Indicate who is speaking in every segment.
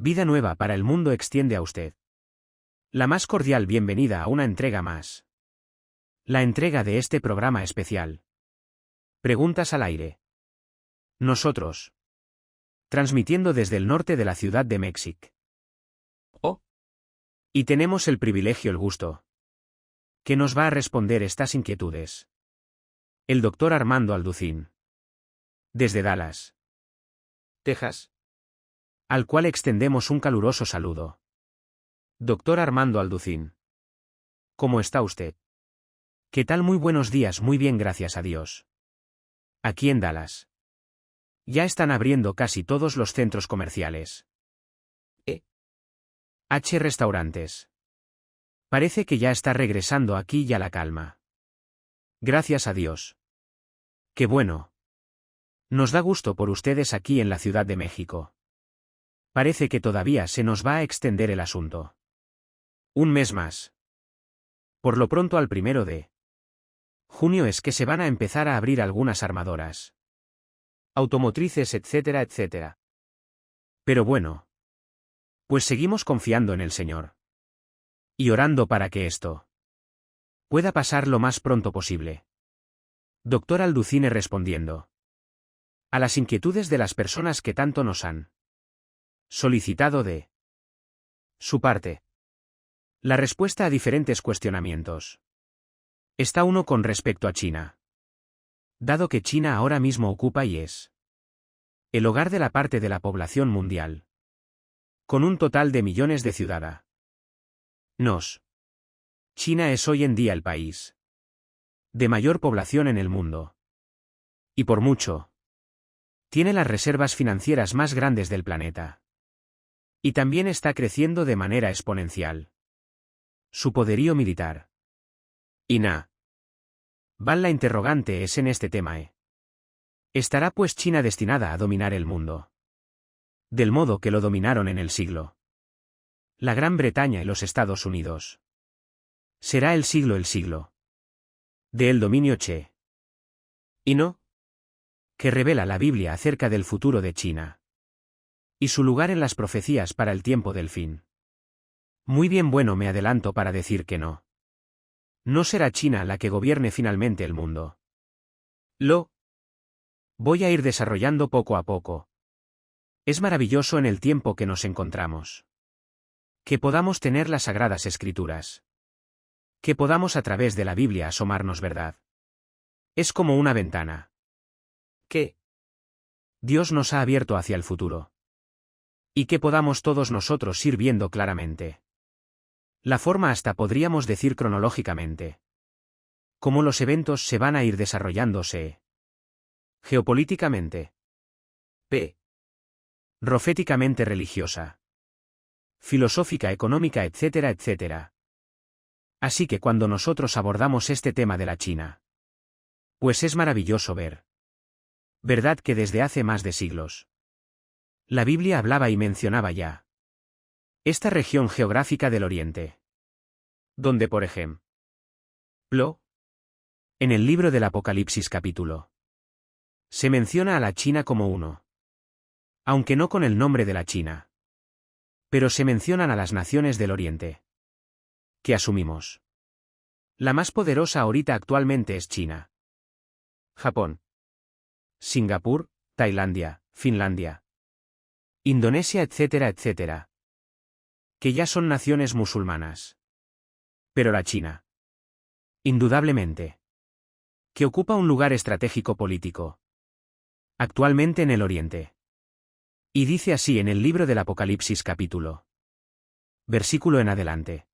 Speaker 1: Vida nueva para el mundo extiende a usted la más cordial bienvenida a una entrega más. La entrega de este programa especial. Preguntas al aire. Nosotros. Transmitiendo desde el norte de la ciudad de México.
Speaker 2: Oh.
Speaker 1: Y tenemos el privilegio, el gusto. Que nos va a responder estas inquietudes. El doctor Armando Alducín. Desde Dallas,
Speaker 2: Texas.
Speaker 1: Al cual extendemos un caluroso saludo. Doctor Armando Alducín. ¿Cómo está usted? ¿Qué tal? Muy buenos días, muy bien, gracias a Dios. Aquí en Dallas. Ya están abriendo casi todos los centros comerciales. Restaurantes. Parece que ya está regresando aquí ya la calma. Gracias a Dios. Qué bueno. Nos da gusto por ustedes aquí en la Ciudad de México. Parece que todavía se nos va a extender el asunto. Un mes más. Por lo pronto al 1 de junio es que se van a empezar a abrir algunas armadoras. Automotrices, etcétera, etcétera. Pero bueno. Pues seguimos confiando en el Señor. Y orando para que esto pueda pasar lo más pronto posible. Doctor Alducine respondiendo a las inquietudes de las personas que tanto nos han solicitado de su parte. La respuesta a diferentes cuestionamientos. Está uno con respecto a China. Dado que China ahora mismo ocupa y es el hogar de la parte de la población mundial, con un total de millones de ciudadanos. China es hoy en día el país de mayor población en el mundo. Y por mucho, tiene las reservas financieras más grandes del planeta. Y también está creciendo de manera exponencial su poderío militar. Y la interrogante es en este tema. ¿Estará pues China destinada a dominar el mundo? Del modo que lo dominaron en el siglo. La Gran Bretaña y los Estados Unidos. ¿Será el siglo de el dominio Che? ¿Y no? Que revela la Biblia acerca del futuro de China. Y su lugar en las profecías para el tiempo del fin. Muy bien, bueno, me adelanto para decir que no. No será China la que gobierne finalmente el mundo. Lo voy a ir desarrollando poco a poco. Es maravilloso en el tiempo que nos encontramos. Que podamos tener las Sagradas Escrituras. Que podamos a través de la Biblia asomarnos verdad. Es como una ventana que Dios nos ha abierto hacia el futuro. Y que podamos todos nosotros ir viendo claramente la forma, hasta podríamos decir cronológicamente, cómo los eventos se van a ir desarrollándose geopolíticamente, proféticamente, religiosa, filosófica, económica, etcétera, etcétera. Así que cuando nosotros abordamos este tema de la China, pues es maravilloso ver, verdad, que desde hace más de siglos la Biblia hablaba y mencionaba ya esta región geográfica del Oriente, donde por ejemplo, en el libro del Apocalipsis capítulo, se menciona a la China como uno, aunque no con el nombre de la China, pero se mencionan a las naciones del Oriente, que asumimos. La más poderosa ahorita actualmente es China, Japón, Singapur, Tailandia, Finlandia, Indonesia, etcétera, etcétera, que ya son naciones musulmanas. Pero la China, indudablemente, que ocupa un lugar estratégico político actualmente en el Oriente. Y dice así en el libro del Apocalipsis capítulo, versículo en adelante.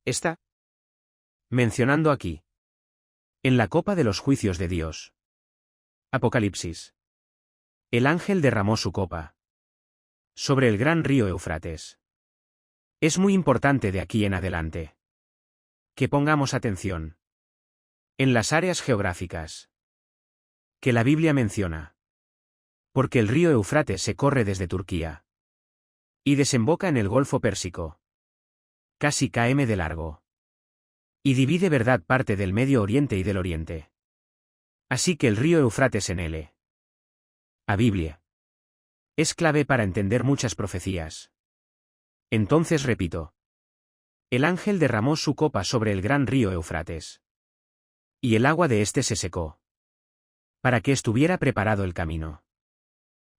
Speaker 1: Está mencionando aquí en la copa de los juicios de Dios. Apocalipsis. El ángel derramó su copa sobre el gran río Éufrates. Es muy importante de aquí en adelante que pongamos atención en las áreas geográficas que la Biblia menciona. Porque el río Éufrates se corre desde Turquía y desemboca en el Golfo Pérsico, casi km de largo, y divide, verdad, parte del Medio Oriente y del Oriente. Así que el río Éufrates en a Biblia Es clave para entender muchas profecías. Entonces repito. El ángel derramó su copa sobre el gran río Eufrates. Y el agua de éste se secó. Para que estuviera preparado el camino.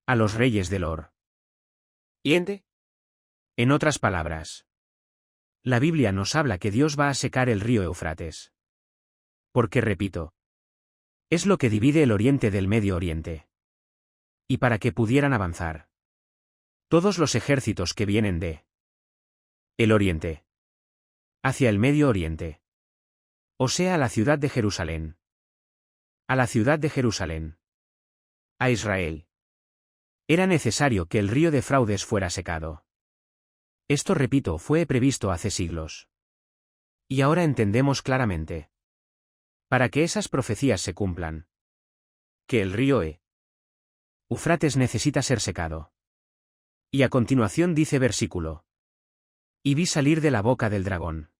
Speaker 1: A los reyes del
Speaker 2: ¿Yende?
Speaker 1: En otras palabras. La Biblia nos habla que Dios va a secar el río Eufrates. Porque repito. Es lo que divide el Oriente del Medio Oriente. Y para que pudieran avanzar. Todos los ejércitos que vienen de el Oriente. Hacia el Medio Oriente. O sea, a la ciudad de Jerusalén. A la ciudad de Jerusalén. A Israel. Era necesario que el río de fraudes fuera secado. Esto, repito, fue previsto hace siglos. Y ahora entendemos claramente. Para que esas profecías se cumplan. Que el río Eufrates necesita ser secado. Y a continuación dice versículo. Y vi salir de la boca del dragón.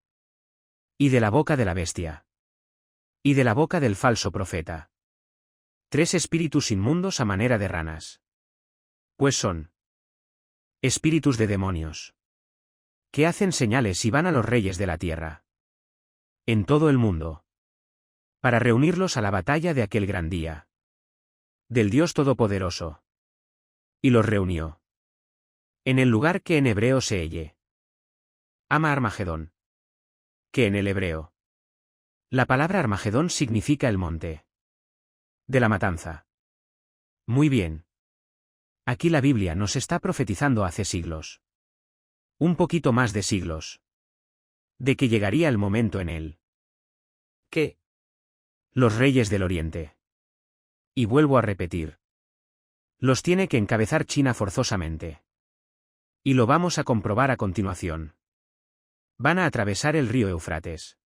Speaker 1: Y de la boca de la bestia. Y de la boca del falso profeta. 3 espíritus inmundos a manera de ranas. Pues son espíritus de demonios. Que hacen señales y van a los reyes de la tierra. En todo el mundo. Para reunirlos a la batalla de aquel gran día. Del Dios Todopoderoso. Y los reunió. En el lugar que en hebreo se llama Armagedón. Que en el hebreo. La palabra Armagedón significa el monte. De la matanza. Muy bien. Aquí la Biblia nos está profetizando hace siglos. Un poquito más de siglos. De que llegaría el momento en él.
Speaker 2: ¿Qué?
Speaker 1: Los reyes del Oriente. Y vuelvo a repetir. Los tiene que encabezar China forzosamente. Y lo vamos a comprobar a continuación. Van a atravesar el río Eufrates.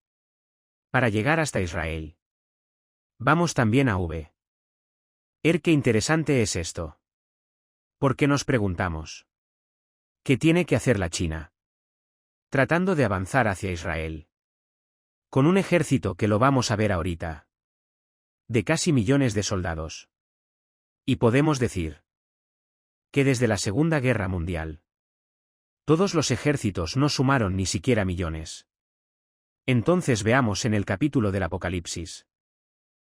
Speaker 1: Para llegar hasta Israel. Vamos también a qué interesante es esto. Porque nos preguntamos. ¿Qué tiene que hacer la China? Tratando de avanzar hacia Israel. Con un ejército que lo vamos a ver ahorita. De casi millones de soldados. Y podemos decir. Que desde la Segunda Guerra Mundial. Todos los ejércitos no sumaron ni siquiera millones. Entonces veamos en el capítulo del Apocalipsis.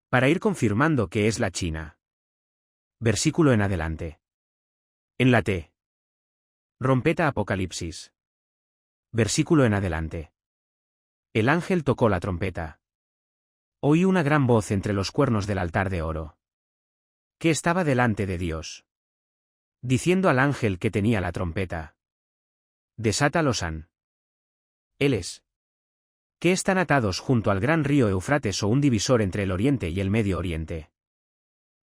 Speaker 1: Para ir confirmando que es la China. Versículo en adelante. En la trompeta Apocalipsis. Versículo en adelante. El ángel tocó la trompeta. Oí una gran voz entre los cuernos del altar de oro. Que estaba delante de Dios. Diciendo al ángel que tenía la trompeta. Desata los ángeles. Que están atados junto al gran río Eufrates o un divisor entre el Oriente y el Medio Oriente.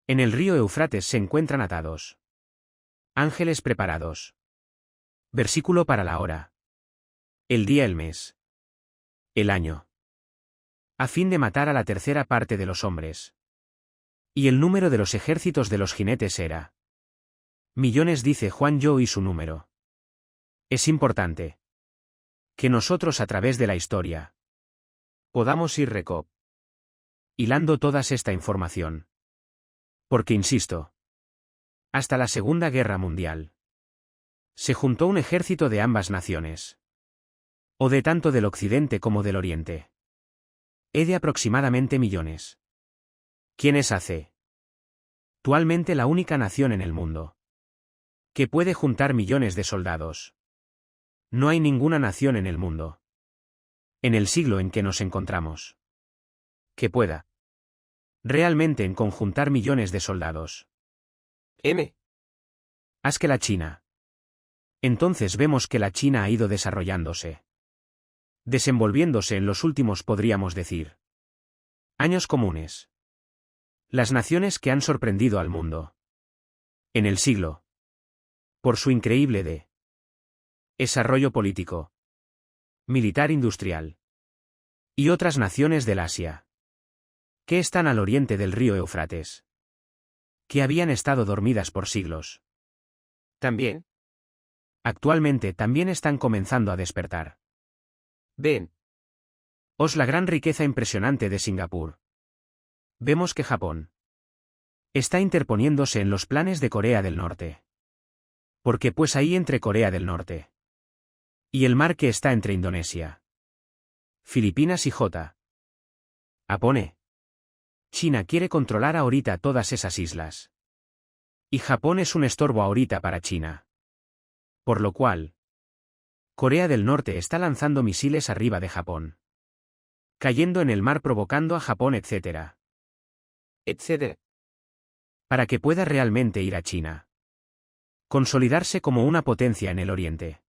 Speaker 1: En el río Eufrates se encuentran atados. Ángeles preparados. Versículo para la hora. El día, el mes. El año. A fin de matar a la tercera parte de los hombres. Y el número de los ejércitos de los jinetes era. Millones, dice Juan Yo, y su número. Es importante. Que nosotros a través de la historia. Podamos ir hilando toda esta información. Porque insisto. Hasta la Segunda Guerra Mundial. Se juntó un ejército de ambas naciones. O de tanto del Occidente como del Oriente. De aproximadamente millones. ¿Quién es actualmente la única nación en el mundo? Que puede juntar millones de soldados. No hay ninguna nación en el mundo. En el siglo en que nos encontramos. Que pueda. Realmente en conjuntar millones de soldados. Haz que la China. Entonces vemos que la China ha ido desarrollándose. Desenvolviéndose en los últimos, podríamos decir. Años comunes. Las naciones que han sorprendido al mundo. En el siglo. Por su increíble desarrollo político. Militar industrial. Y otras naciones del Asia. Que están al oriente del río Eufrates. Que habían estado dormidas por siglos.
Speaker 2: También.
Speaker 1: Actualmente también están comenzando a despertar.
Speaker 2: Ven.
Speaker 1: Os la gran riqueza impresionante de Singapur. Vemos que Japón está interponiéndose en los planes de Corea del Norte. Porque pues ahí entre Corea del Norte y el mar que está entre Indonesia, Filipinas y Japón. China quiere controlar ahorita todas esas islas. Y Japón es un estorbo ahorita para China. Por lo cual, Corea del Norte está lanzando misiles arriba de Japón, cayendo en el mar provocando a Japón, etc.
Speaker 2: etcétera.
Speaker 1: Para que pueda realmente ir a China. Consolidarse como una potencia en el Oriente.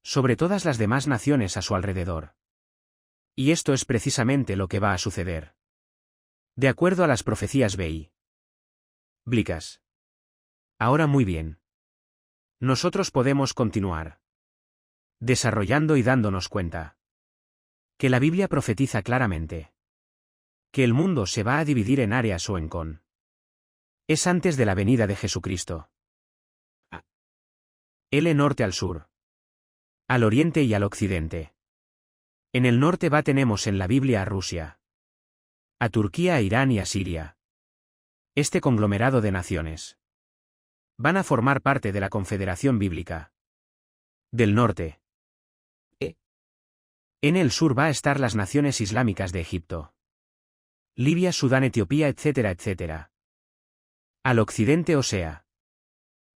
Speaker 1: Sobre todas las demás naciones a su alrededor. Y esto es precisamente lo que va a suceder. De acuerdo a las profecías bíblicas. Ahora muy bien. Nosotros podemos continuar desarrollando y dándonos cuenta que la Biblia profetiza claramente que el mundo se va a dividir en áreas o en con. Es antes de la venida de Jesucristo. El norte al sur, al oriente y al occidente. En el norte tenemos en la Biblia a Rusia, a Turquía, a Irán y a Siria. Este conglomerado de naciones van a formar parte de la Confederación Bíblica del Norte. En el sur va a estar las naciones islámicas de Egipto, Libia, Sudán, Etiopía, etcétera, etcétera. Al occidente, o sea,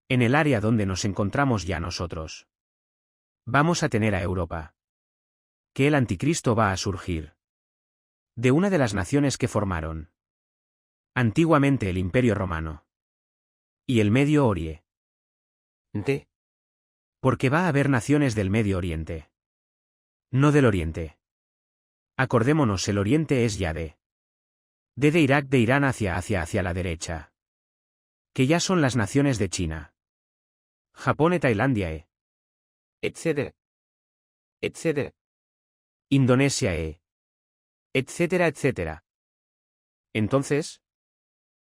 Speaker 1: en el área donde nos encontramos ya nosotros, vamos a tener a Europa. Que el anticristo va a surgir de una de las naciones que formaron antiguamente el Imperio Romano y el Medio Oriente. Porque va a haber naciones del Medio Oriente. No del Oriente. Acordémonos, el Oriente es ya de Irak, de Irán hacia la derecha. Que ya son las naciones de China, Japón y Tailandia
Speaker 2: etcétera. etcétera.
Speaker 1: Indonesia etcétera, etcétera. Entonces,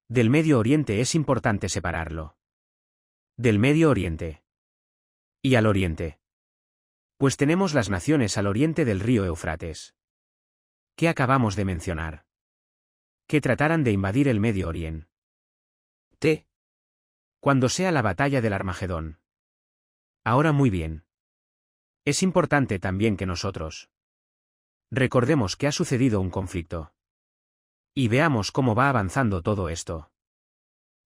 Speaker 1: del Medio Oriente es importante separarlo. Del Medio Oriente y al Oriente. Pues tenemos las naciones al oriente del río Éufrates, que acabamos de mencionar, que trataran de invadir el Medio Oriente. Cuando sea la batalla del Armagedón. Ahora muy bien. Es importante también que nosotros recordemos que ha sucedido un conflicto. Y veamos cómo va avanzando todo esto.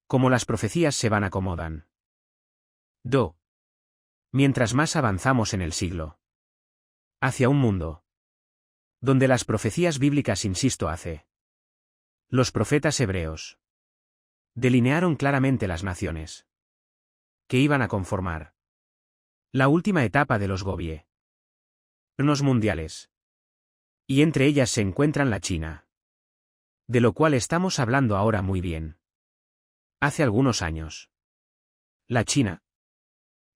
Speaker 1: Cómo las profecías se van acomodan. Mientras más avanzamos en el siglo. Hacia un mundo donde las profecías bíblicas, insisto, los profetas hebreos delinearon claramente las naciones que iban a conformar la última etapa de los gobiernos mundiales. Y entre ellas se encuentran la China, de lo cual estamos hablando ahora muy bien. Hace algunos años, la China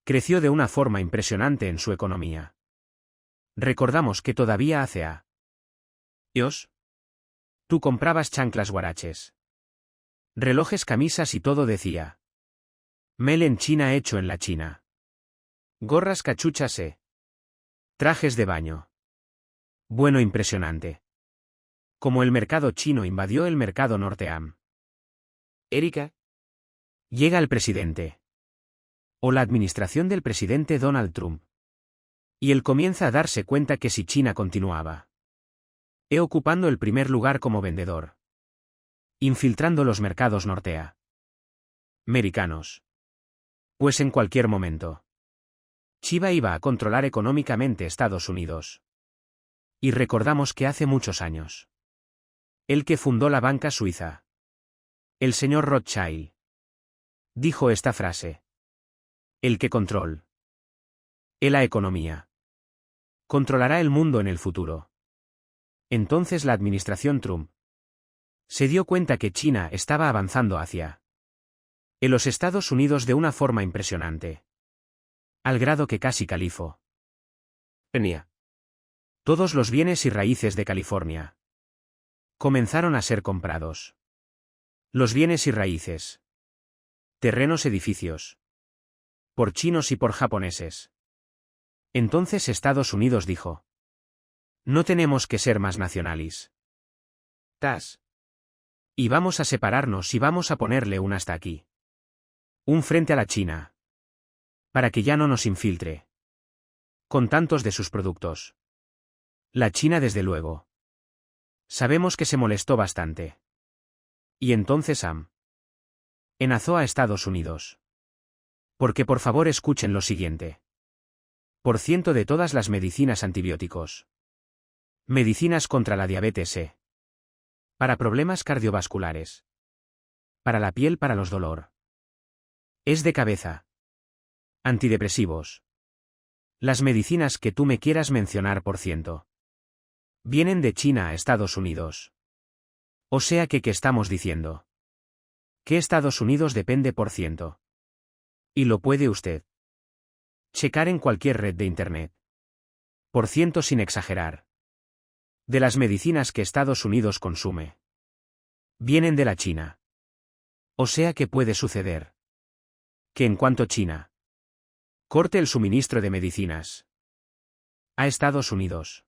Speaker 1: creció de una forma impresionante en su economía. Recordamos que todavía hace años, tú comprabas chanclas, guaraches, relojes, camisas y todo decía Made en China, hecho en la China. Gorras, cachuchas trajes de baño. Bueno, impresionante. Como el mercado chino invadió el mercado norteam.
Speaker 2: Erika.
Speaker 1: Llega el presidente. O la administración del presidente Donald Trump. Y él comienza a darse cuenta que si China continuaba ocupando el primer lugar como vendedor, infiltrando los mercados norteamericanos, pues en cualquier momento, China iba a controlar económicamente Estados Unidos. Y recordamos que hace muchos años, el que fundó la banca suiza, el señor Rothschild, dijo esta frase: el que control la economía controlará el mundo en el futuro. Entonces la administración Trump se dio cuenta que China estaba avanzando hacia los Estados Unidos de una forma impresionante, al grado que casi California, todos los bienes y raíces de California comenzaron a ser comprados. Los bienes y raíces, terrenos, edificios, por chinos y por japoneses. Entonces Estados Unidos dijo: no tenemos que ser más nacionalistas. Y vamos a separarnos y vamos a ponerle un hasta aquí. Un frente a la China. Para que ya no nos infiltre. Con tantos de sus productos. La China desde luego. Sabemos que se molestó bastante. Y entonces enazó a Estados Unidos. Porque por favor escuchen lo siguiente. Por ciento de todas las medicinas antibióticos. Medicinas contra la diabetes para problemas cardiovasculares. Para la piel, para los dolor. Es de cabeza. Antidepresivos. Las medicinas que tú me quieras mencionar por ciento. Vienen de China a Estados Unidos. O sea que, ¿qué estamos diciendo? Que Estados Unidos depende por ciento. Y lo puede usted checar en cualquier red de Internet. Por ciento sin exagerar. De las medicinas que Estados Unidos consume. Vienen de la China. O sea que puede suceder. Que en cuanto China corte el suministro de medicinas a Estados Unidos.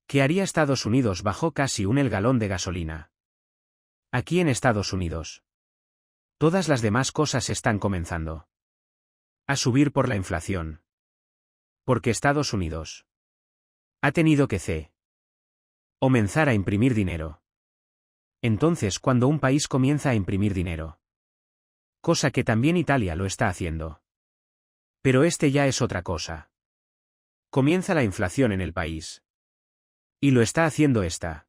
Speaker 1: ¿Qué haría Estados Unidos? Bajó casi el galón de gasolina. Aquí en Estados Unidos. Todas las demás cosas están comenzando a subir por la inflación. Porque Estados Unidos ha tenido que comenzar a imprimir dinero. Entonces, cuando un país comienza a imprimir dinero, cosa que también Italia lo está haciendo. Pero este ya es otra cosa. Comienza la inflación en el país. Y lo está haciendo Estados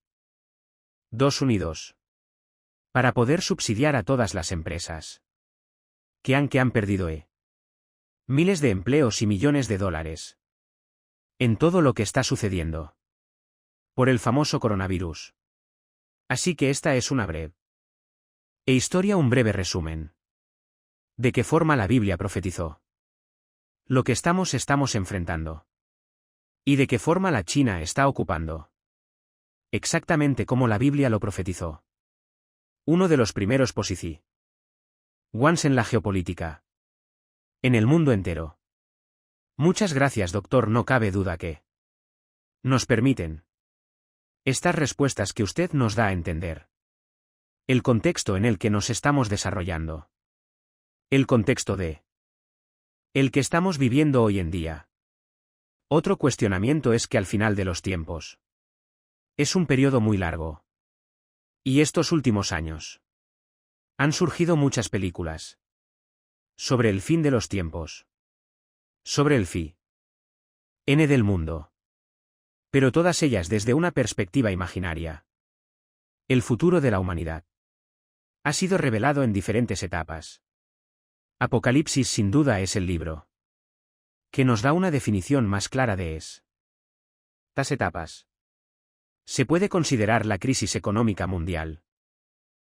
Speaker 1: Unidos. Para poder subsidiar a todas las empresas que han perdido miles de empleos y millones de dólares. En todo lo que está sucediendo. Por el famoso coronavirus. Así que esta es una breve historia, un breve resumen. ¿De qué forma la Biblia profetizó lo que estamos enfrentando? ¿Y de qué forma la China está ocupando? Exactamente como la Biblia lo profetizó. Uno de los primeros ones en la geopolítica. En el mundo entero. Muchas gracias, doctor. No cabe duda que nos permiten estas respuestas que usted nos da a entender el contexto en el que nos estamos desarrollando. El contexto el que estamos viviendo hoy en día. Otro cuestionamiento es que al final de los tiempos es un periodo muy largo. Y estos últimos años han surgido muchas películas sobre el fin de los tiempos. Sobre el fin del mundo. Pero todas ellas desde una perspectiva imaginaria. El futuro de la humanidad ha sido revelado en diferentes etapas. Apocalipsis sin duda es el libro que nos da una definición más clara de estas etapas. Se puede considerar la crisis económica mundial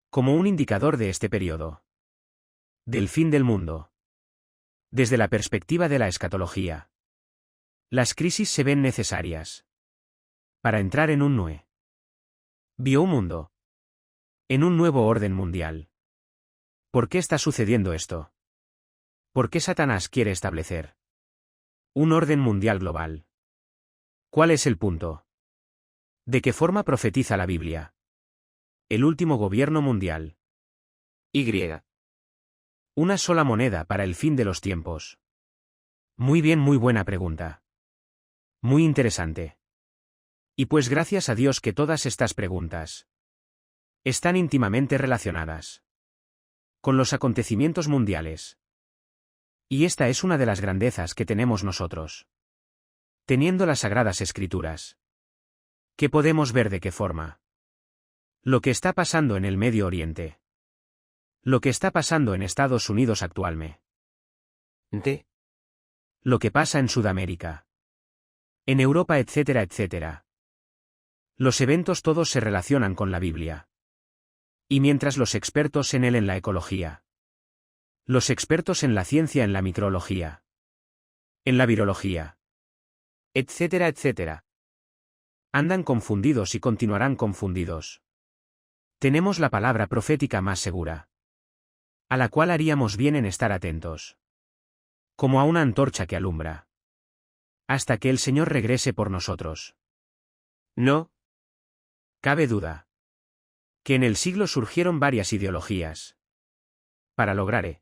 Speaker 1: como un indicador de este periodo del fin del mundo. Desde la perspectiva de la escatología, las crisis se ven necesarias para entrar en un nuevo mundo, en un nuevo orden mundial. ¿Por qué está sucediendo esto? ¿Por qué Satanás quiere establecer un orden mundial global? ¿Cuál es el punto? ¿De qué forma profetiza la Biblia el último gobierno mundial?
Speaker 2: Y.
Speaker 1: Una sola moneda para el fin de los tiempos. Muy bien, muy buena pregunta. Muy interesante. Y pues gracias a Dios que todas estas preguntas están íntimamente relacionadas con los acontecimientos mundiales. Y esta es una de las grandezas que tenemos nosotros. Teniendo las Sagradas Escrituras. ¿Qué podemos ver de qué forma? Lo que está pasando en el Medio Oriente. Lo que está pasando en Estados Unidos actualmente. Lo que pasa en Sudamérica. En Europa, etcétera, etcétera. Los eventos todos se relacionan con la Biblia. Y mientras los expertos en la ecología. Los expertos en la ciencia, en la microbiología. En la virología. Etcétera, etcétera. Andan confundidos y continuarán confundidos. Tenemos la palabra profética más segura. A la cual haríamos bien en estar atentos. Como a una antorcha que alumbra. Hasta que el Señor regrese por nosotros. No cabe duda que en el siglo surgieron varias ideologías para lograr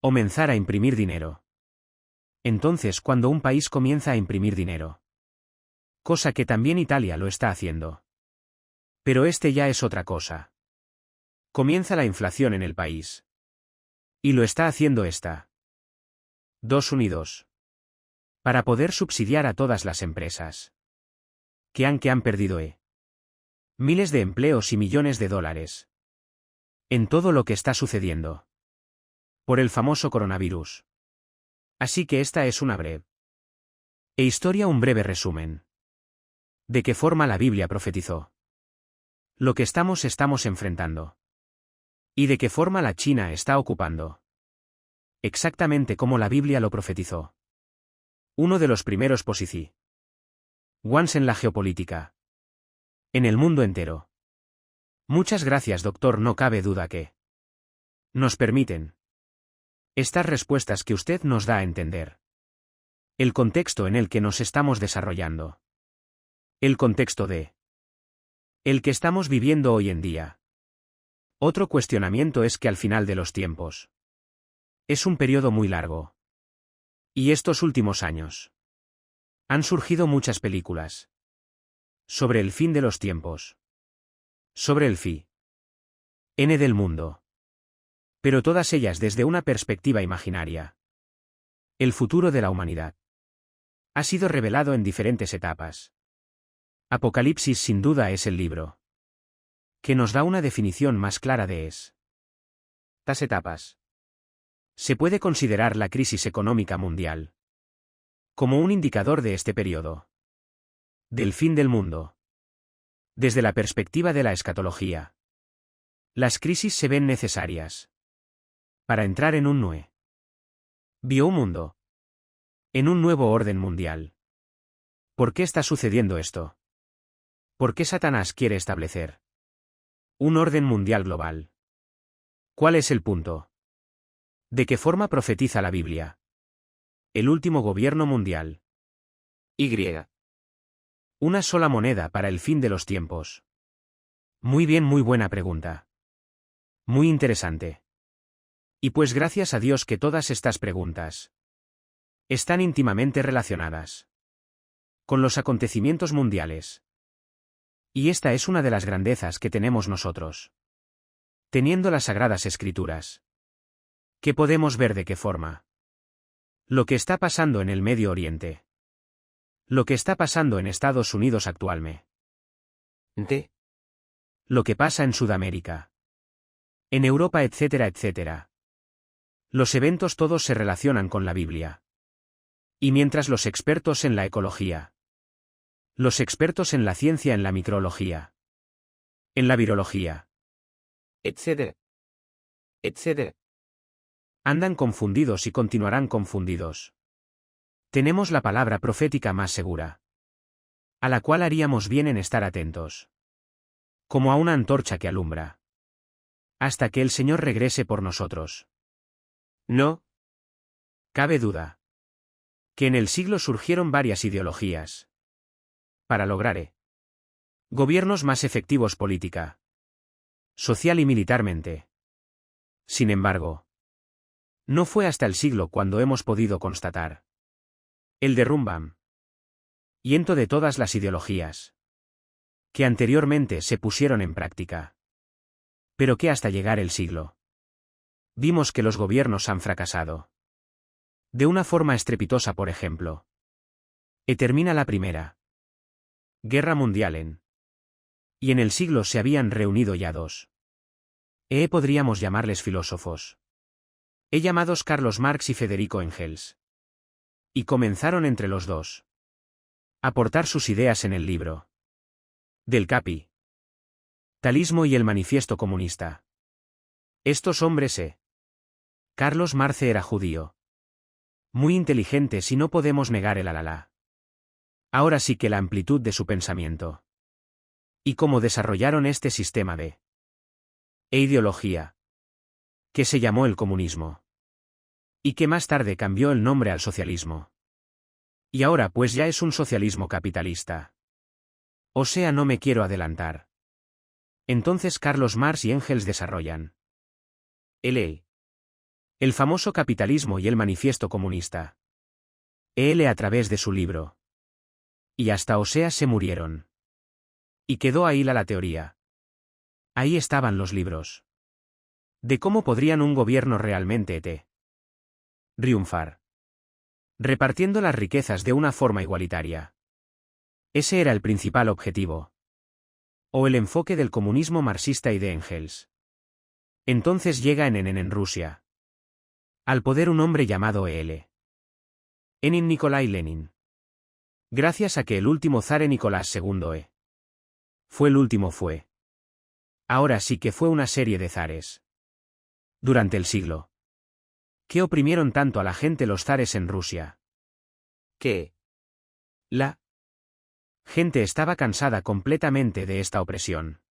Speaker 1: Comenzar a imprimir dinero. Entonces, cuando un país comienza a imprimir dinero. Cosa que también Italia lo está haciendo. Pero este ya es otra cosa. Comienza la inflación en el país. Y lo está haciendo esta. Estados Unidos. Para poder subsidiar a todas las empresas. Que han perdido miles de empleos y millones de dólares. En todo lo que está sucediendo. Por el famoso coronavirus. Así que esta es una breve historia, un breve resumen. ¿De qué forma la Biblia profetizó lo que estamos enfrentando? ¿Y de qué forma la China está ocupando? Exactamente como la Biblia lo profetizó. Uno de los primeros posiciones en la geopolítica. En el mundo entero. Muchas gracias, doctor. No cabe duda que nos permiten estas respuestas que usted nos da a entender el contexto en el que nos estamos desarrollando. El contexto de el que estamos viviendo hoy en día. Otro cuestionamiento es que al final de los tiempos es un periodo muy largo. Y estos últimos años han surgido muchas películas sobre el fin de los tiempos, sobre el fin del mundo. Pero todas ellas desde una perspectiva imaginaria. El futuro de la humanidad ha sido revelado en diferentes etapas. Apocalipsis sin duda es el libro que nos da una definición más clara de estas etapas. Se puede considerar la crisis económica mundial como un indicador de este periodo del fin del mundo. Desde la perspectiva de la escatología, las crisis se ven necesarias para entrar en un nuevo mundo, en un nuevo orden mundial. ¿Por qué está sucediendo esto? ¿Por qué Satanás quiere establecer un orden mundial global? ¿Cuál es el punto? ¿De qué forma profetiza la Biblia el último gobierno mundial?
Speaker 2: Y.
Speaker 1: Una sola moneda para el fin de los tiempos. Muy bien, muy buena pregunta. Muy interesante. Y pues gracias a Dios que todas estas preguntas están íntimamente relacionadas con los acontecimientos mundiales. Y esta es una de las grandezas que tenemos nosotros, teniendo las Sagradas Escrituras. ¿Qué podemos ver de qué forma? Lo que está pasando en el Medio Oriente. Lo que está pasando en Estados Unidos actualmente. Lo que pasa en Sudamérica. En Europa, etcétera, etcétera. Los eventos todos se relacionan con la Biblia. Y mientras los expertos en la ecología, los expertos en la ciencia, en la microbiología, en la virología,
Speaker 2: Etcétera. Etcétera.
Speaker 1: andan confundidos y continuarán confundidos. Tenemos la palabra profética más segura, a la cual haríamos bien en estar atentos. Como a una antorcha que alumbra. Hasta que el Señor regrese por nosotros. No cabe duda que en el siglo surgieron varias ideologías para lograr gobiernos más efectivos política, social y militarmente. Sin embargo, no fue hasta el siglo cuando hemos podido constatar el derrumbamiento de todas las ideologías que anteriormente se pusieron en práctica. Pero que hasta llegar el siglo, vimos que los gobiernos han fracasado. De una forma estrepitosa, por ejemplo. Termina la Primera Guerra Mundial y en el siglo se habían reunido ya dos. Podríamos llamarles filósofos. Llamados Carlos Marx y Federico Engels. Y comenzaron entre los dos a aportar sus ideas en el libro del capitalismo y el manifiesto comunista. Estos hombres Carlos Marx era judío. Muy inteligente, si no podemos negar el alala. Ahora sí que la amplitud de su pensamiento. Y cómo desarrollaron este sistema de ideología, que se llamó el comunismo. Y que más tarde cambió el nombre al socialismo. Y ahora pues ya es un socialismo capitalista. O sea, no me quiero adelantar. Entonces Carlos Marx y Engels desarrollan el El famoso Capitalismo y el Manifiesto Comunista. A través de su libro. Y hasta Oseas se murieron. Y quedó ahí la teoría. Ahí estaban los libros. De cómo podrían un gobierno realmente triunfar. Repartiendo las riquezas de una forma igualitaria. Ese era el principal objetivo. O el enfoque del comunismo marxista y de Engels. Entonces llega en Rusia. Al poder un hombre llamado Lenin Nikolai Lenin. Gracias a que el último zar Nicolás II fue el último fue. Ahora sí que fue una serie de zares. Durante el siglo. ¿Qué oprimieron tanto a la gente los zares en Rusia?
Speaker 2: Que
Speaker 1: La gente estaba cansada completamente de esta opresión.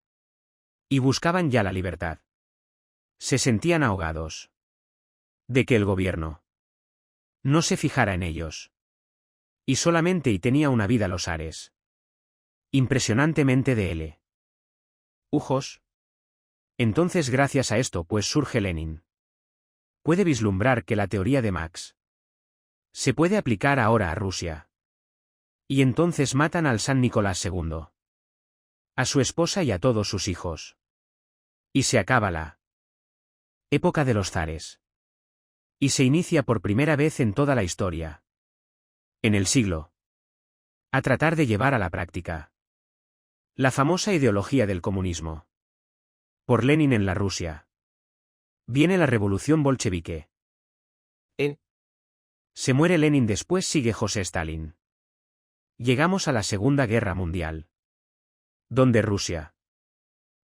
Speaker 1: Y buscaban ya la libertad. Se sentían ahogados. De que el gobierno no se fijara en ellos. Y solamente tenía una vida los zares. Impresionantemente de ujos. Entonces gracias a esto pues surge Lenin. Puede vislumbrar que la teoría de Marx se puede aplicar ahora a Rusia. Y entonces matan al San Nicolás II. A su esposa y a todos sus hijos. Y se acaba la época de los zares. Y se inicia por primera vez en toda la historia. En el siglo. A tratar de llevar a la práctica. La famosa ideología del comunismo. Por Lenin en la Rusia. Viene la revolución bolchevique. Se muere Lenin, después sigue José Stalin. Llegamos a la Segunda Guerra Mundial. Donde Rusia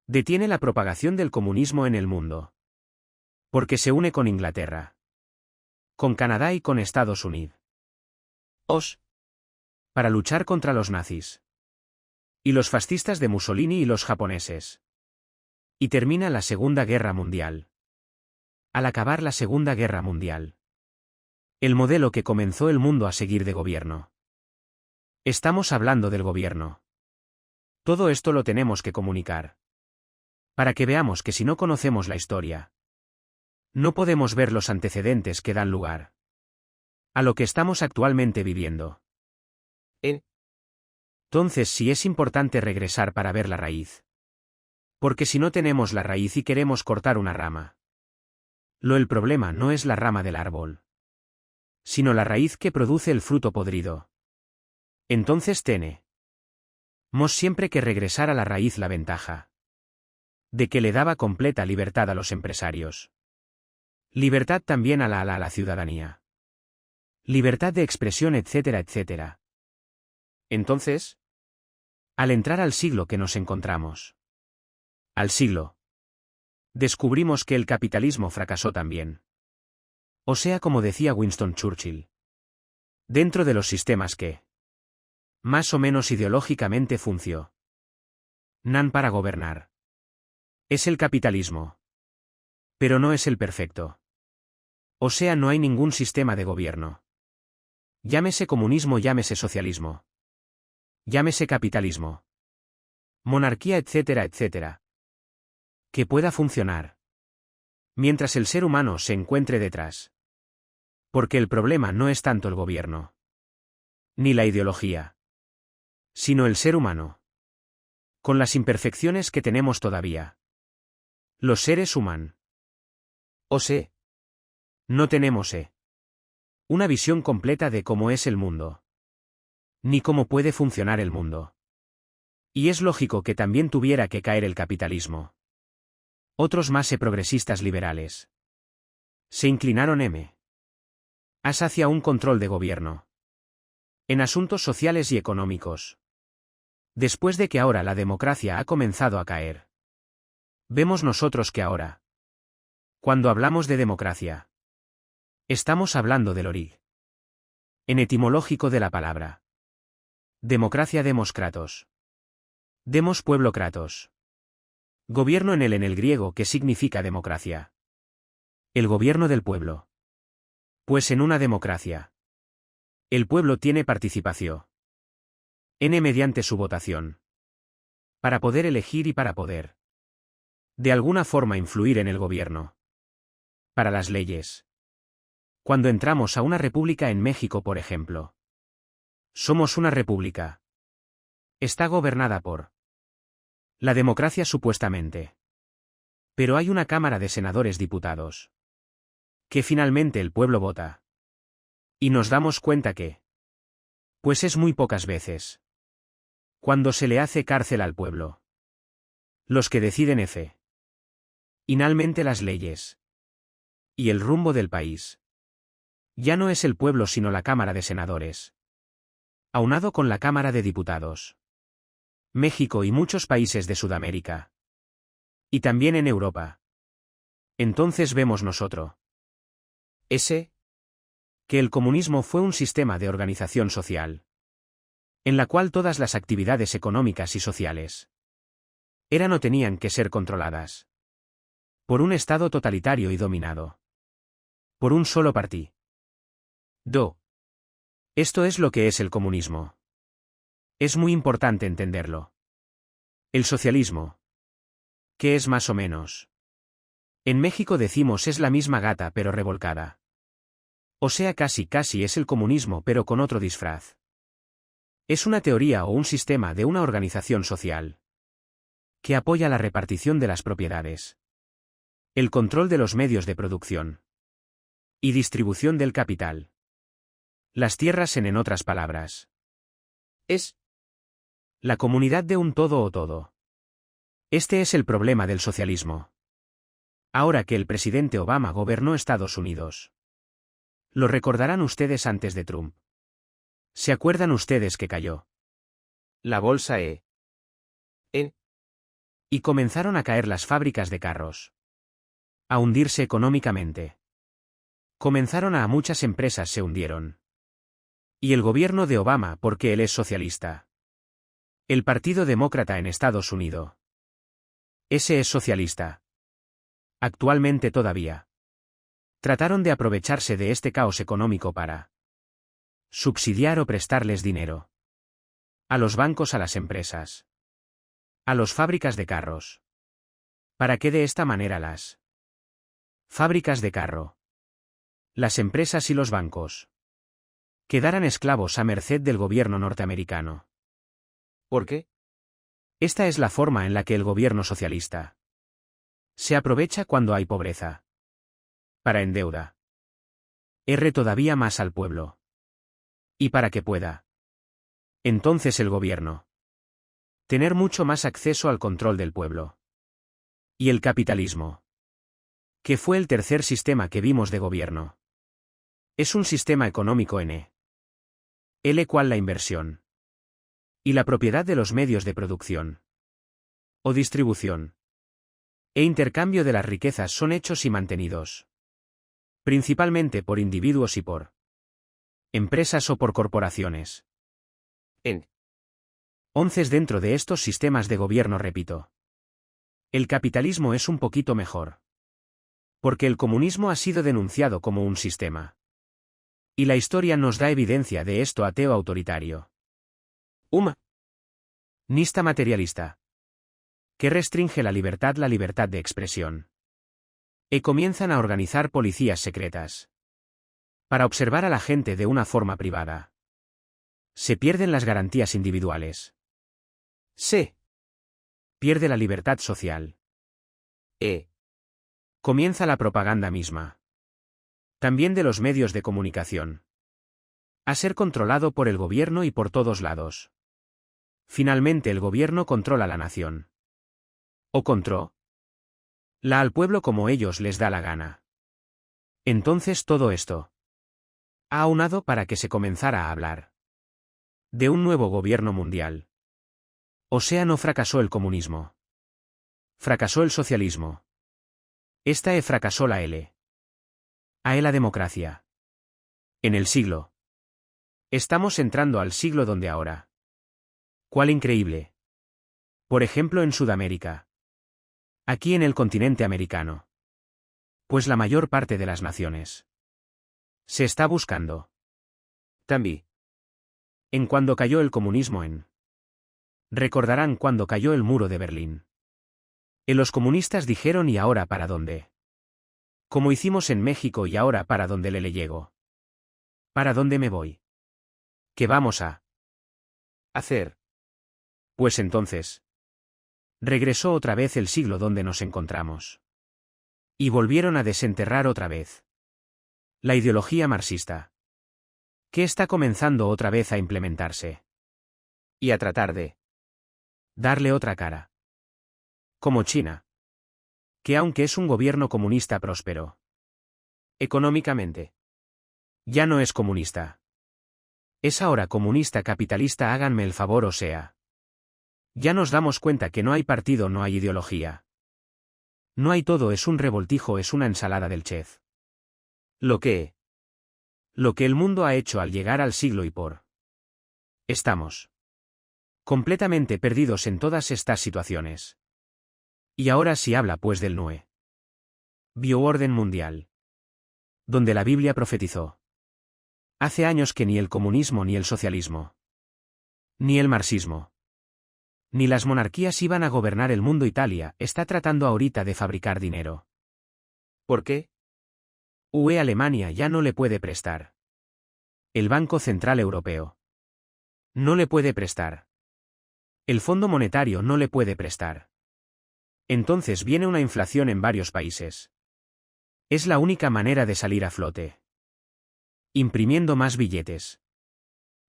Speaker 1: detiene la propagación del comunismo en el mundo. Porque se une con Inglaterra. Con Canadá y con Estados Unidos. Para luchar contra los nazis. Y los fascistas de Mussolini y los japoneses. Y termina la Segunda Guerra Mundial. Al acabar la Segunda Guerra Mundial. El modelo que comenzó el mundo a seguir de gobierno. Estamos hablando del gobierno. Todo esto lo tenemos que comunicar. Para que veamos que si no conocemos la historia, no podemos ver los antecedentes que dan lugar a lo que estamos actualmente viviendo. Entonces sí es importante regresar para ver la raíz. Porque si no tenemos la raíz y queremos cortar una rama, el problema no es la rama del árbol, sino la raíz que produce el fruto podrido. Entonces tenemos siempre que regresar a la raíz, la ventaja de que le daba completa libertad a los empresarios. Libertad también a la ciudadanía. Libertad de expresión, etcétera, etcétera. Entonces, al entrar al siglo que nos encontramos, al siglo, descubrimos que el capitalismo fracasó también. O sea, como decía Winston Churchill, dentro de los sistemas que más o menos ideológicamente funcionan para gobernar. Es el capitalismo. Pero no es el perfecto. O sea, no hay ningún sistema de gobierno. Llámese comunismo, llámese socialismo. Llámese capitalismo. Monarquía, etcétera, etcétera. Que pueda funcionar. Mientras el ser humano se encuentre detrás. Porque el problema no es tanto el gobierno. Ni la ideología. Sino el ser humano. Con las imperfecciones que tenemos todavía. Los seres humanos. No tenemos una visión completa de cómo es el mundo. Ni cómo puede funcionar el mundo. Y es lógico que también tuviera que caer el capitalismo. Otros más progresistas liberales se inclinaron hacia un control de gobierno. En asuntos sociales y económicos. Después de que ahora la democracia ha comenzado a caer. Vemos nosotros que ahora, cuando hablamos de democracia, estamos hablando del origen en etimológico de la palabra. Democracia, demos kratos. Demos pueblo kratos. Gobierno en el griego, que significa democracia. El gobierno del pueblo. Pues en una democracia, el pueblo tiene participación. Mediante su votación. Para poder elegir y para poder de alguna forma influir en el gobierno. Para las leyes. Cuando entramos a una república en México, por ejemplo. Somos una república. Está gobernada por la democracia supuestamente. Pero hay una Cámara de Senadores Diputados. Que finalmente el pueblo vota. Y nos damos cuenta que. Pues es muy pocas veces. Cuando se le hace cárcel al pueblo. Los que deciden finalmente las leyes. Y el rumbo del país. Ya no es el pueblo sino la Cámara de Senadores. Aunado con la Cámara de Diputados. México y muchos países de Sudamérica. Y también en Europa. Entonces vemos nosotros. Que el comunismo fue un sistema de organización social. En la cual todas las actividades económicas y sociales eran o tenían que ser controladas. Por un Estado totalitario y dominado. Por un solo partido. Esto es lo que es el comunismo. Es muy importante entenderlo. El socialismo. ¿Qué es más o menos? En México decimos es la misma gata pero revolcada. O sea, casi es el comunismo pero con otro disfraz. Es una teoría o un sistema de una organización social. Que apoya la repartición de las propiedades. El control de los medios de producción. Y distribución del capital. Las tierras en otras palabras. Es la comunidad de un todo o todo. Este es el problema del socialismo. Ahora que el presidente Obama gobernó Estados Unidos. Lo recordarán ustedes antes de Trump. ¿Se acuerdan ustedes que cayó
Speaker 2: La bolsa
Speaker 1: y comenzaron a caer las fábricas de carros? A hundirse económicamente. Comenzaron a muchas empresas se hundieron. Y el gobierno de Obama, porque él es socialista. El Partido Demócrata en Estados Unidos. Ese es socialista. Actualmente todavía. Trataron de aprovecharse de este caos económico para subsidiar o prestarles dinero. A los bancos, a las empresas. A las fábricas de carros. Para que de esta manera las fábricas de carro, las empresas y los bancos quedaran esclavos a merced del gobierno norteamericano.
Speaker 2: ¿Por qué?
Speaker 1: Esta es la forma en la que el gobierno socialista se aprovecha cuando hay pobreza. Para endeuda. Todavía más al pueblo. Y para que pueda. Entonces el gobierno. Tener mucho más acceso al control del pueblo. Y el capitalismo. Que fue el tercer sistema que vimos de gobierno. Es un sistema económico el cual la inversión. Y la propiedad de los medios de producción. O distribución. E intercambio de las riquezas son hechos y mantenidos. Principalmente por individuos y por empresas o por corporaciones. Onces dentro de estos sistemas de gobierno, repito. El capitalismo es un poquito mejor. Porque el comunismo ha sido denunciado como un sistema. Y la historia nos da evidencia de esto ateo autoritario. Nista materialista. Que restringe la libertad de expresión. Y comienzan a organizar policías secretas. Para observar a la gente de una forma privada. Se pierden las garantías individuales. Se pierde la libertad social. Comienza la propaganda misma. También de los medios de comunicación. A ser controlado por el gobierno y por todos lados. Finalmente el gobierno controla la nación. O controla al pueblo como ellos les da la gana. Entonces todo esto ha aunado para que se comenzara a hablar de un nuevo gobierno mundial. O sea, no fracasó el comunismo. Fracasó el socialismo. Esta fracasó la la democracia. En el siglo. Estamos entrando al siglo donde ahora. ¿Cuál increíble? Por ejemplo en Sudamérica. Aquí en el continente americano. Pues la mayor parte de las naciones. Se está buscando. También. En cuando cayó el comunismo Recordarán cuando cayó el muro de Berlín. Los comunistas dijeron ¿y ahora para dónde Como hicimos en México y ahora ¿para dónde le llego? ¿Para dónde me voy? ¿Qué vamos a
Speaker 2: hacer?
Speaker 1: Pues entonces. Regresó otra vez el siglo donde nos encontramos. Y volvieron a desenterrar otra vez la ideología marxista, que está comenzando otra vez a implementarse.
Speaker 2: Y a tratar de
Speaker 1: darle otra cara. Como China, que aunque es un gobierno comunista próspero económicamente, ya no es comunista. Es ahora comunista capitalista, háganme el favor, o sea. Ya nos damos cuenta que no hay partido, no hay ideología. No hay todo, es un revoltijo, es una ensalada del chef. Lo que el mundo ha hecho al llegar al siglo y por. Estamos completamente perdidos en todas estas situaciones. Y ahora sí habla pues del nuevo bioorden mundial, donde la Biblia profetizó. Hace años que ni el comunismo ni el socialismo, ni el marxismo, ni las monarquías iban a gobernar el mundo. Italia está tratando ahorita de fabricar dinero.
Speaker 2: ¿Por qué?
Speaker 1: Alemania ya no le puede prestar. El Banco Central Europeo no le puede prestar. El Fondo Monetario no le puede prestar. Entonces viene una inflación en varios países. Es la única manera de salir a flote. Imprimiendo más billetes.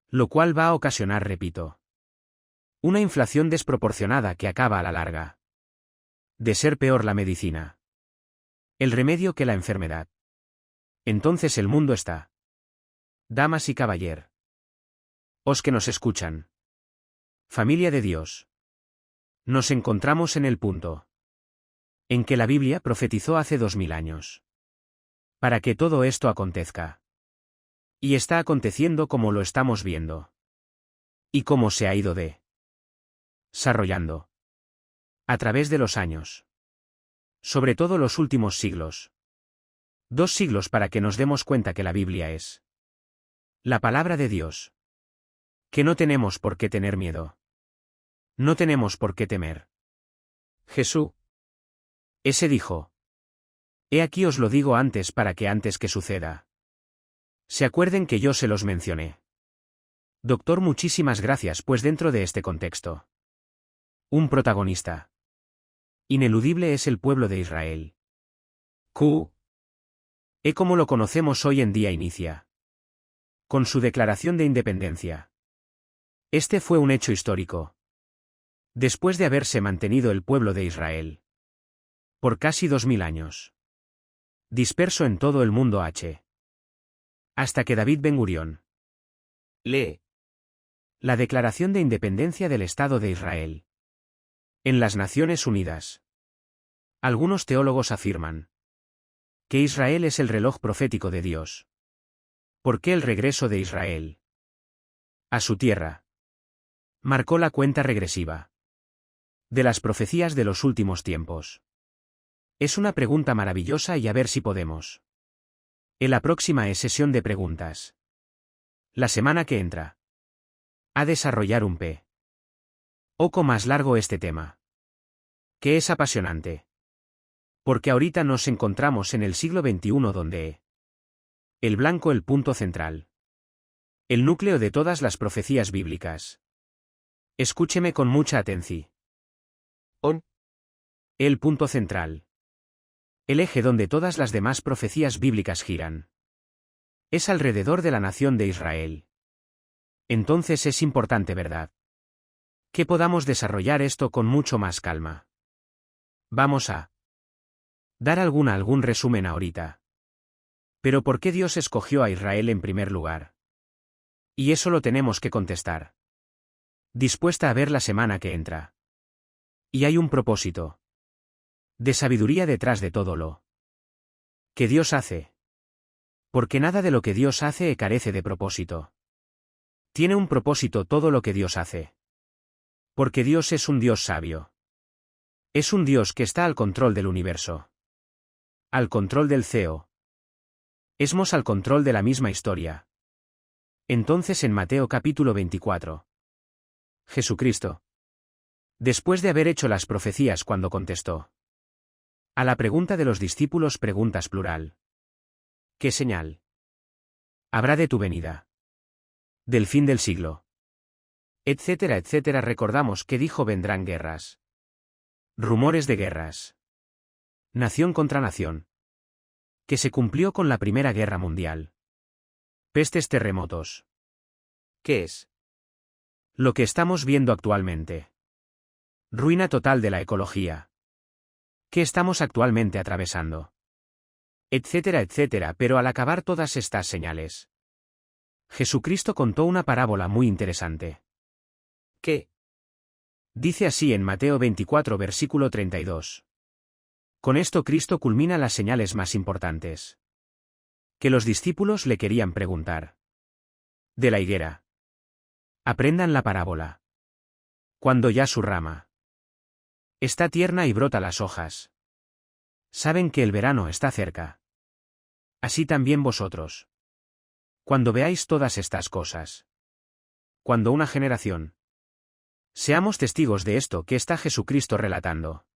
Speaker 1: Lo cual va a ocasionar, repito, una inflación desproporcionada que acaba a la larga de ser peor la medicina, el remedio que la enfermedad. Entonces el mundo está. Damas y caballero, os que nos escuchan, familia de Dios, nos encontramos en el punto en que la Biblia profetizó hace 2000 años. Para que todo esto acontezca. Y está aconteciendo como lo estamos viendo. Y cómo se ha ido desarrollando a través de los años. Sobre todo los últimos siglos. 2 siglos para que nos demos cuenta que la Biblia es la palabra de Dios. Que no tenemos por qué tener miedo. No tenemos por qué temer. Jesús. Ese dijo. He aquí os lo digo antes para que antes que suceda. Se acuerden que yo se los mencioné. Doctor, muchísimas gracias, pues dentro de este contexto. Un protagonista ineludible es el pueblo de Israel. Como lo conocemos hoy en día inicia con su declaración de independencia. Este fue un hecho histórico. Después de haberse mantenido el pueblo de Israel por casi 2000 años. Disperso en todo el mundo hasta que David Ben Gurión
Speaker 2: lee
Speaker 1: la Declaración de Independencia del Estado de Israel en las Naciones Unidas. Algunos teólogos afirman que Israel es el reloj profético de Dios. ¿Por qué el regreso de Israel a su tierra marcó la cuenta regresiva de las profecías de los últimos tiempos? Es una pregunta maravillosa y a ver si podemos. En la próxima sesión de preguntas. La semana que entra. A desarrollar un poco más largo este tema. Que es apasionante. Porque ahorita nos encontramos en el siglo XXI donde el blanco, el punto central. El núcleo de todas las profecías bíblicas. Escúcheme con mucha atención. El punto central. El eje donde todas las demás profecías bíblicas giran. Es alrededor de la nación de Israel. Entonces es importante, ¿verdad?, que podamos desarrollar esto con mucho más calma. Vamos a dar algún resumen ahorita. Pero ¿por qué Dios escogió a Israel en primer lugar? Y eso lo tenemos que contestar. Dispuesta a ver la semana que entra. Y hay un propósito de sabiduría detrás de todo lo que Dios hace. Porque nada de lo que Dios hace carece de propósito. Tiene un propósito todo lo que Dios hace. Porque Dios es un Dios sabio. Es un Dios que está al control del universo. Al control del CEO. Esmos al control de la misma historia. Entonces en Mateo capítulo 24. Jesucristo. Después de haber hecho las profecías cuando contestó. A la pregunta de los discípulos preguntas plural. ¿Qué señal habrá de tu venida? Del fin del siglo. Etcétera, etcétera. Recordamos que dijo vendrán guerras. Rumores de guerras. Nación contra nación. Que se cumplió con la Primera Guerra Mundial. Pestes, terremotos.
Speaker 2: ¿Qué es?
Speaker 1: Lo que estamos viendo actualmente. Ruina total de la ecología. ¿Qué estamos actualmente atravesando? Etcétera, etcétera. Pero al acabar todas estas señales, Jesucristo contó una parábola muy interesante.
Speaker 2: ¿Qué?
Speaker 1: Dice así en Mateo 24 versículo 32. Con esto Cristo culmina las señales más importantes que los discípulos le querían preguntar. De la higuera. Aprendan la parábola. Cuando ya su rama está tierna y brota las hojas, saben que el verano está cerca. Así también vosotros. Cuando veáis todas estas cosas. Cuando una generación. Seamos testigos de esto que está Jesucristo relatando.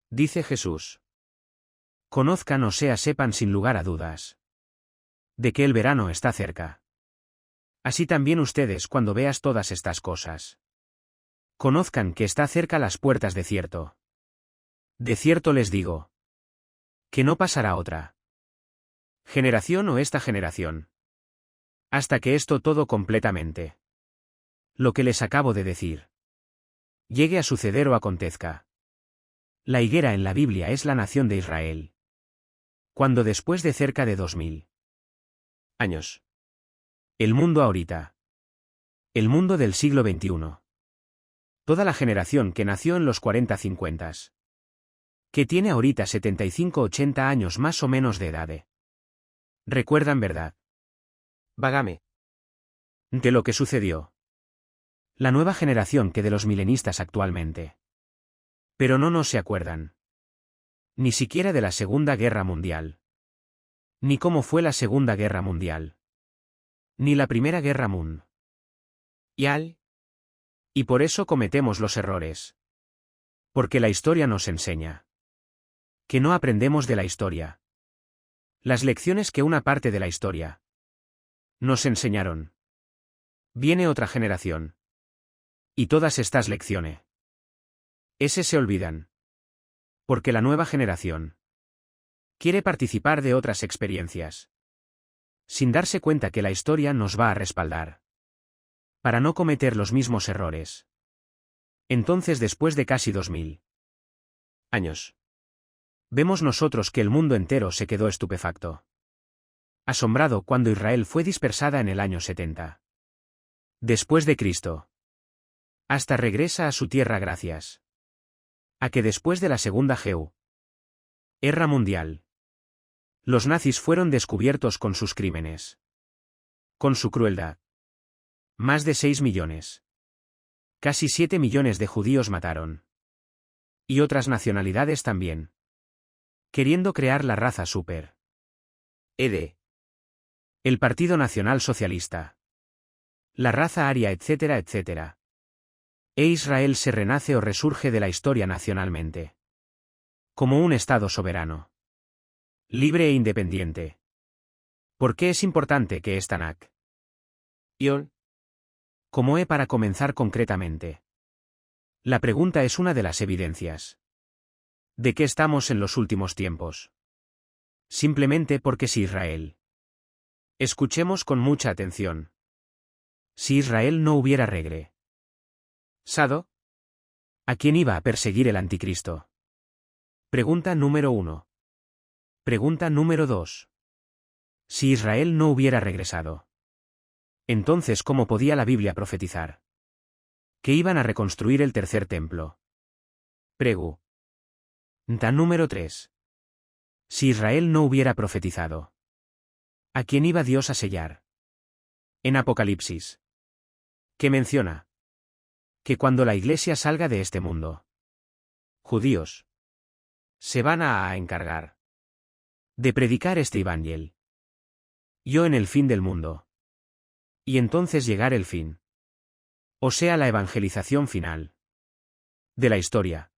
Speaker 1: Dice Jesús. Conozcan o sea sepan sin lugar a dudas. De que el verano está cerca. Así también ustedes cuando veas todas estas cosas. Conozcan que está cerca las puertas de cierto. De cierto les digo. Que no pasará otra generación o esta generación. Hasta que esto todo completamente. Lo que les acabo de decir. Llegue a suceder o acontezca. La higuera en la Biblia es la nación de Israel. Cuando después de cerca de 2000 años. El mundo ahorita. El mundo del siglo XXI. Toda la generación que nació en los 40-50. Que tiene ahorita 75-80 años más o menos de edad. ¿Recuerdan verdad?
Speaker 2: Vágame.
Speaker 1: De lo que sucedió. La nueva generación que de los milenistas actualmente. Pero no se acuerdan. Ni siquiera de la Segunda Guerra Mundial. Ni cómo fue la Segunda Guerra Mundial. Ni la Primera Guerra Mundial. Y por eso cometemos los errores. Porque la historia nos enseña. Que no aprendemos de la historia. Las lecciones que una parte de la historia nos enseñaron. Viene otra generación. Y todas estas lecciones. Ese se olvidan. Porque la nueva generación quiere participar de otras experiencias. Sin darse cuenta que la historia nos va a respaldar. Para no cometer los mismos errores. Entonces después de casi 2000 años. Vemos nosotros que el mundo entero se quedó estupefacto. Asombrado cuando Israel fue dispersada en el año 70. Después de Cristo. Hasta regresa a su tierra gracias. A que después de la Segunda Guerra Mundial. Los nazis fueron descubiertos con sus crímenes. Con su crueldad. Más de 6 millones. Casi 7 millones de judíos mataron. Y otras nacionalidades también. Queriendo crear la raza super.
Speaker 2: El
Speaker 1: Partido Nacional Socialista. La raza aria, etcétera, etcétera. E Israel se renace o resurge de la historia nacionalmente. Como un Estado soberano. Libre e independiente. ¿Por qué es importante que esta nación? Como para comenzar concretamente. La pregunta es una de las evidencias. ¿De qué estamos en los últimos tiempos? Simplemente porque si Israel. Escuchemos con mucha atención. Si Israel no hubiera regresado, ¿a quién iba a perseguir el anticristo? Pregunta número 1. Pregunta número 2. Si Israel no hubiera regresado, entonces ¿cómo podía la Biblia profetizar que iban a reconstruir el tercer templo? Pregunta número 3. Si Israel no hubiera profetizado, ¿a quién iba Dios a sellar? En Apocalipsis. Que menciona que cuando la Iglesia salga de este mundo, judíos se van a encargar de predicar este evangelio. Yo en el fin del mundo. Y entonces llegar el fin. O sea la evangelización final de la historia.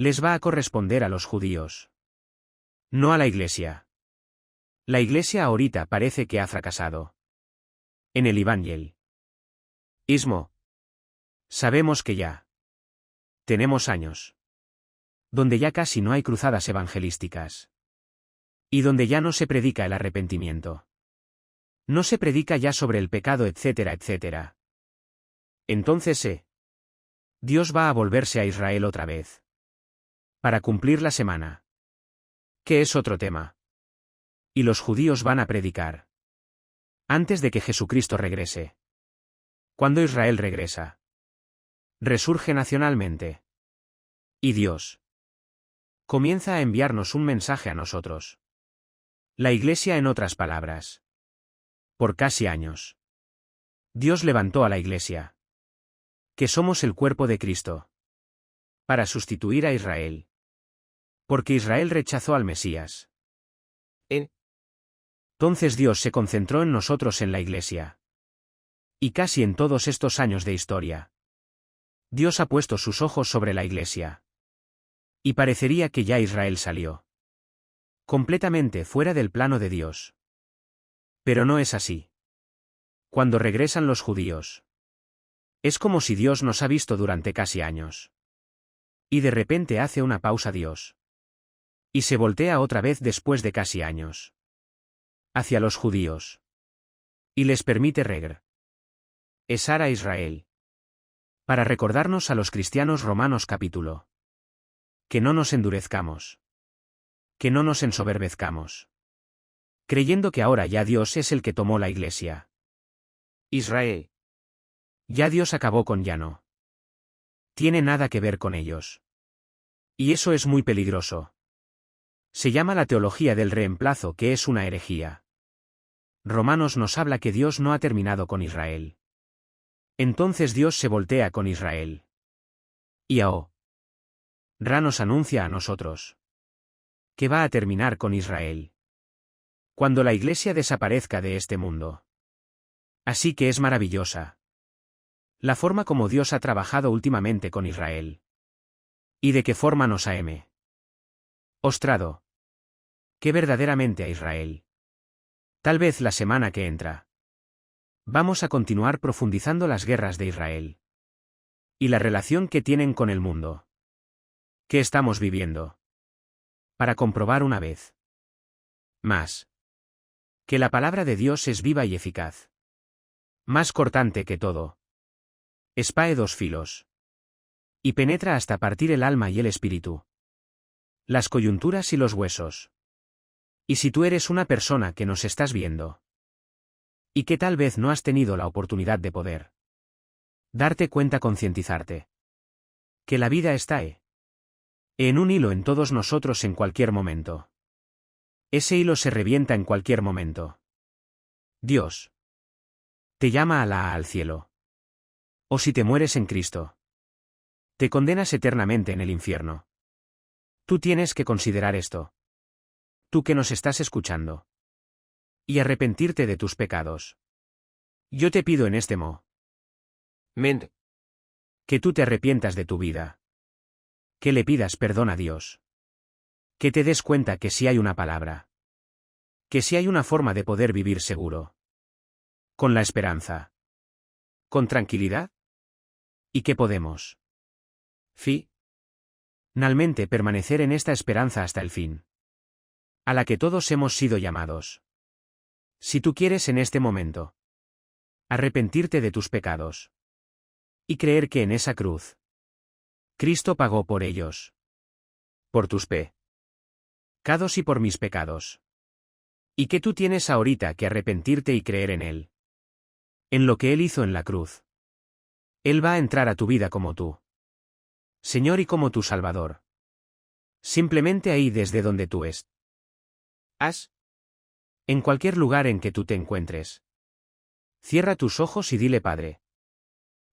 Speaker 1: Les va a corresponder a los judíos. No a la Iglesia. La Iglesia ahorita parece que ha fracasado. En el Evangel. Ismo. Sabemos que ya. Tenemos años. Donde ya casi no hay cruzadas evangelísticas. Y donde ya no se predica el arrepentimiento. No se predica ya sobre el pecado, etcétera, etcétera. Entonces, Dios va a volverse a Israel otra vez. Para cumplir la semana. Que es otro tema. Y los judíos van a predicar. Antes de que Jesucristo regrese. Cuando Israel regresa. Resurge nacionalmente. Y Dios comienza a enviarnos un mensaje a nosotros. La Iglesia, en otras palabras. Por casi años. Dios levantó a la Iglesia. Que somos el cuerpo de Cristo. Para sustituir a Israel. Porque Israel rechazó al Mesías. Entonces Dios se concentró en nosotros, en la Iglesia. Y casi en todos estos años de historia. Dios ha puesto sus ojos sobre la Iglesia. Y parecería que ya Israel salió. Completamente fuera del plano de Dios. Pero no es así. Cuando regresan los judíos. Es como si Dios nos ha visto durante casi años. Y de repente hace una pausa Dios. Y se voltea otra vez después de casi años. Hacia los judíos. Y les permite regresar a Israel. Para recordarnos a los cristianos romanos capítulo. Que no nos endurezcamos. Que no nos ensoberbezcamos. Creyendo que ahora ya Dios es el que tomó la Iglesia. Israel. Ya Dios acabó con ya no. Tiene nada que ver con ellos. Y eso es muy peligroso. Se llama la teología del reemplazo, que es una herejía. Romanos nos habla que Dios no ha terminado con Israel. Entonces Dios se voltea con Israel. Y ahora nos anuncia a nosotros que va a terminar con Israel. Cuando la Iglesia desaparezca de este mundo. Así que es maravillosa la forma como Dios ha trabajado últimamente con Israel. Y de qué forma nos ha mostrado que verdaderamente a Israel. Tal vez la semana que entra. Vamos a continuar profundizando las guerras de Israel. Y la relación que tienen con el mundo. Que estamos viviendo. Para comprobar una vez más que la palabra de Dios es viva y eficaz. Más cortante que todo. Espada de dos filos. Y penetra hasta partir el alma y el espíritu. Las coyunturas y los huesos. Y si tú eres una persona que nos estás viendo. Y que tal vez no has tenido la oportunidad de poder darte cuenta, concientizarte. Que la vida está en un hilo en todos nosotros en cualquier momento. Ese hilo se revienta en cualquier momento. Dios te llama al cielo. O si te mueres en Cristo, te condenas eternamente en el infierno. Tú tienes que considerar esto. Tú que nos estás escuchando. Y arrepentirte de tus pecados. Yo te pido en este momento que tú te arrepientas de tu vida. Que le pidas perdón a Dios. Que te des cuenta que si hay una palabra. Que si hay una forma de poder vivir seguro. Con la esperanza. Con tranquilidad. Y que podemos finalmente permanecer en esta esperanza hasta el fin. A la que todos hemos sido llamados. Si tú quieres en este momento arrepentirte de tus pecados. Y creer que en esa cruz Cristo pagó por ellos. Por tus pecados y por mis pecados. Y que tú tienes ahorita que arrepentirte y creer en Él. En lo que Él hizo en la cruz. Él va a entrar a tu vida como tú. Señor y como tu Salvador. Simplemente ahí desde donde tú estás. En cualquier lugar en que tú te encuentres. Cierra tus ojos y dile: Padre.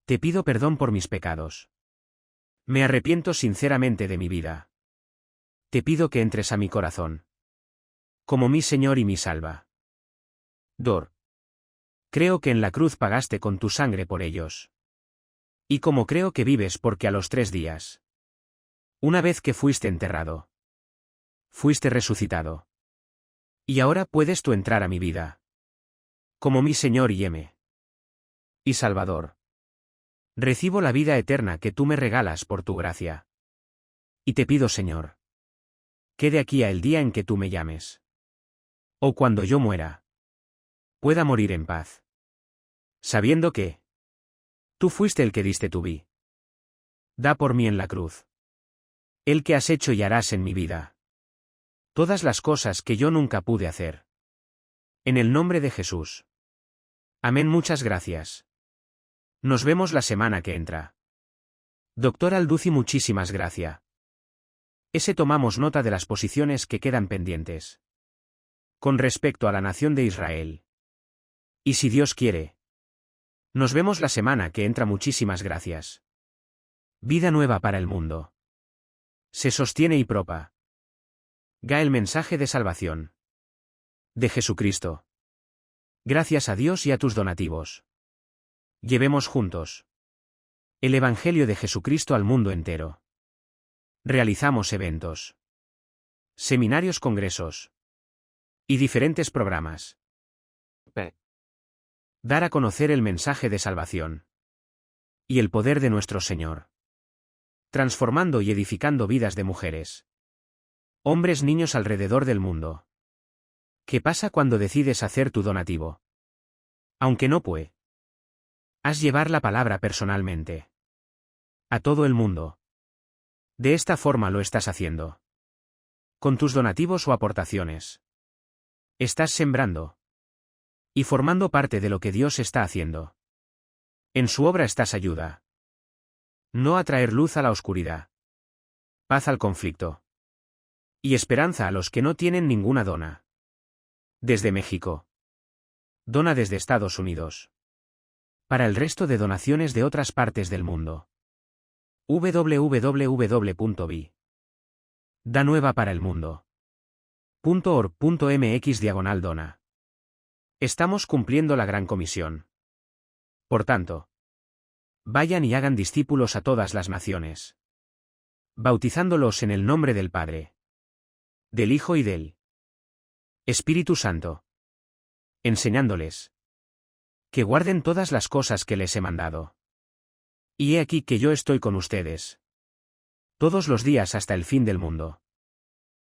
Speaker 1: Te pido perdón por mis pecados. Me arrepiento sinceramente de mi vida. Te pido que entres a mi corazón. Como mi Señor y mi Salvador. Creo que en la cruz pagaste con tu sangre por ellos. Y como creo que vives porque a los 3 días Una vez que fuiste enterrado, fuiste resucitado. Y ahora puedes tú entrar a mi vida. Como mi Señor y Salvador. Recibo la vida eterna que tú me regalas por tu gracia. Y te pido, Señor, que de aquí a el día en que tú me llames, o cuando yo muera, pueda morir en paz, sabiendo que tú fuiste el que diste tu vida. Da por mí en la cruz. El que has hecho y harás en mi vida. Todas las cosas que yo nunca pude hacer. En el nombre de Jesús. Amén. Muchas gracias. Nos vemos la semana que entra. Doctor Alduci, muchísimas gracias. Tomamos nota de las posiciones que quedan pendientes. Con respecto a la nación de Israel. Y si Dios quiere. Nos vemos la semana que entra. Muchísimas gracias. Vida nueva para el mundo. Se sostiene y propa. Ga el mensaje de salvación. De Jesucristo. Gracias a Dios y a tus donativos. Llevemos juntos el Evangelio de Jesucristo al mundo entero. Realizamos eventos, seminarios, congresos y diferentes programas. Dar a conocer el mensaje de salvación y el poder de nuestro Señor. Transformando y edificando vidas de mujeres, hombres, niños alrededor del mundo. ¿Qué pasa cuando decides hacer tu donativo? Aunque no puedes llevar la palabra personalmente a todo el mundo. De esta forma lo estás haciendo. Con tus donativos o aportaciones. Estás sembrando y formando parte de lo que Dios está haciendo. En su obra estás ayuda. No a traer luz a la oscuridad. Paz al conflicto. Y esperanza a los que no tienen ninguna dona. Desde México. Dona desde Estados Unidos. Para el resto de donaciones de otras partes del mundo. www.bi. Da nueva para el mundo. .org.mx/dona. Estamos cumpliendo la gran comisión. Por tanto, vayan y hagan discípulos a todas las naciones, bautizándolos en el nombre del Padre, del Hijo y del Espíritu Santo, enseñándoles que guarden todas las cosas que les he mandado. Y he aquí que yo estoy con ustedes todos los días hasta el fin del mundo.